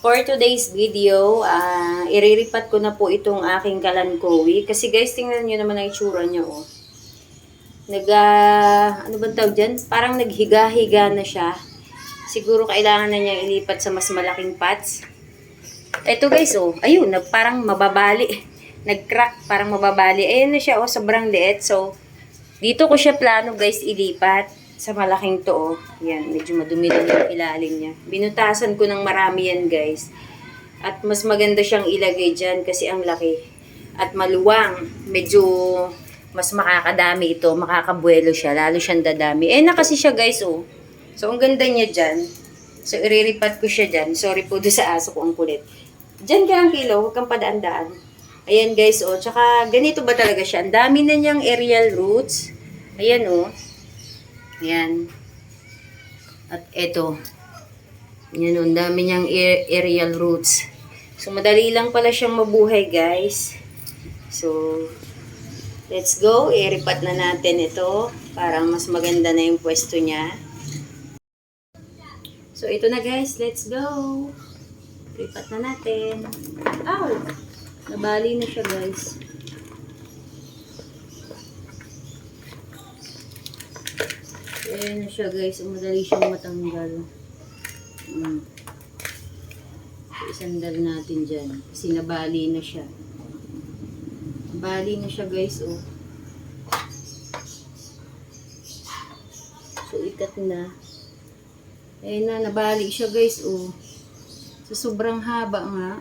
For today's video, iriripat ko na po itong aking kalankowi. Kasi guys, tingnan nyo naman ang itsura niya, oh. Ano bang tawag dyan? Parang naghiga-higa na siya. Siguro kailangan na niya ilipat sa mas malaking pots. Ito guys, oh. Ayun, parang mababali. Nag-crack, parang mababali. Ayun na siya, oh. Sobrang liit. So, dito ko siya plano guys ilipat. Sa malaking to, oh. Yan, medyo madumi lang yung ilalim niya. Binutasan ko ng marami yan, guys. At mas maganda siyang ilagay dyan kasi ang laki. At maluwang. Medyo mas makakadami ito. Makakabuelo siya. Lalo siyang dadami. Na kasi siya, guys, oh. So, ang ganda niya dyan. So, iriripat ko siya dyan. Sorry po doon sa aso ko, ang kulit. Dyan ka lang kilo. Huwag kang padaan-daan. Ayan, guys, oh. Tsaka, ganito ba talaga siya? Ang dami na niyang aerial roots. Ayan, oh. Yan. At eto. Yan, ang dami niyang aerial roots. So, madali lang pala siyang mabuhay, guys. So, let's go. Iripat na natin ito para mas maganda na yung pwesto niya. So, ito na, guys. Let's go. Iripat na natin. Ow! Nabali na siya, guys. Ayan na siya guys, madali siyang matanggal. Isandal natin dyan. Kasi nabali na siya. Nabali na siya guys, oh. So, ikat na. Ayan na, nabali siya guys, oh. So, sobrang haba nga.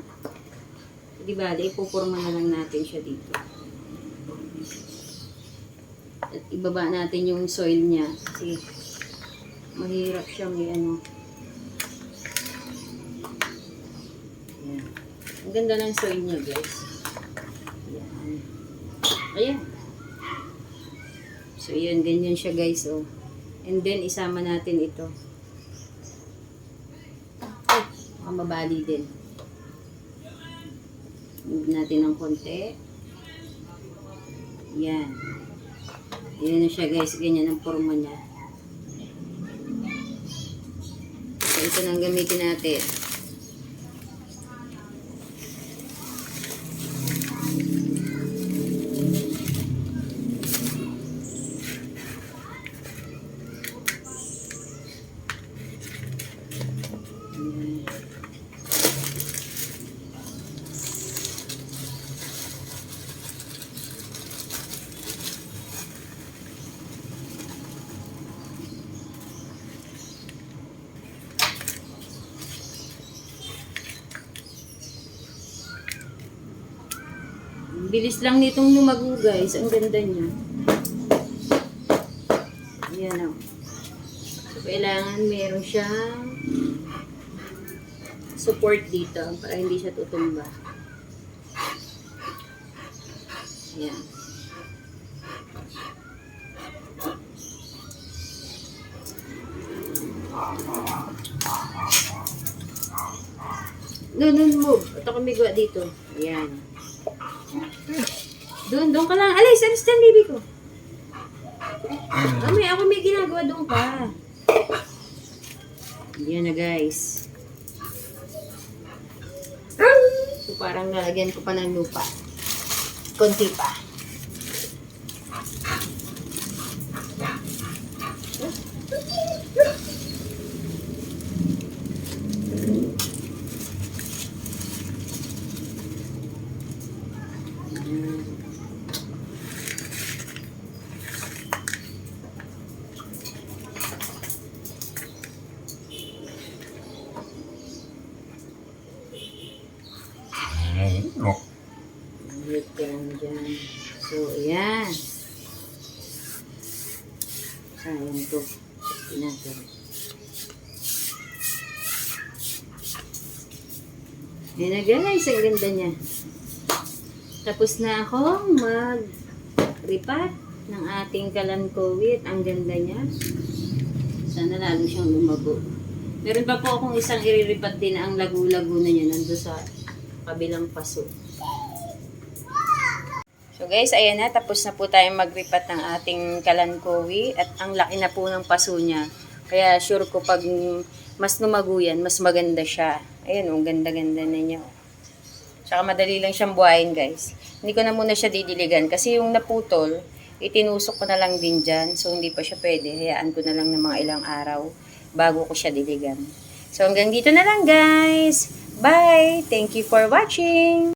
Di bali, ipupurma na lang natin siya dito. At ibaba natin yung soil niya kasi mahirap siyang ano. Ayan. Ang ganda ng soil niya guys. Ayan. Ayan. So yan, ganyan siya guys, oh. And then isama natin ito. Ay, mabali din. Move natin ng konti. Yan. Yan na siya guys, ganyan ang forma niya. So, ito nang gamitin natin. Bilis lang nitong lumago guys. Ang ganda niya. Ayan o. So, kailangan meron siyang support dito para hindi siya tutumba. Ayan. Doon move. At ako may gawa dito. Ayan. Doon ka lang. Alis dyan, baby ko. Ako may ginagawa doon ka. Yan na, guys. So, parang nalagyan ko pa ng lupa. Konti pa. Dyan. So, ayan. Sayang to. Natin. Ayan na guys, ang ganda niya. Tapos na akong mag-ripat ng ating kalankowi. Ang ganda niya. Sana lalo siyang lumago. Meron pa po akong isang iriripat din na ang lagu-lago na niya nandun sa kabilang paso. So guys, ayan na. Tapos na po tayong magripat ng ating kalankowi. At ang laki na po ng paso niya. Kaya sure ko pag mas lumago yan, mas maganda siya. Ayan, ang ganda-ganda na niya. Tsaka madali lang siyang buhayin, guys. Hindi ko na muna siya didiligan kasi yung naputol, itinusok ko na lang din dyan. So, hindi pa siya pwede. Hayaan ko na lang ng mga ilang araw bago ko siya diligan. So, hanggang dito na lang, guys. Bye! Thank you for watching!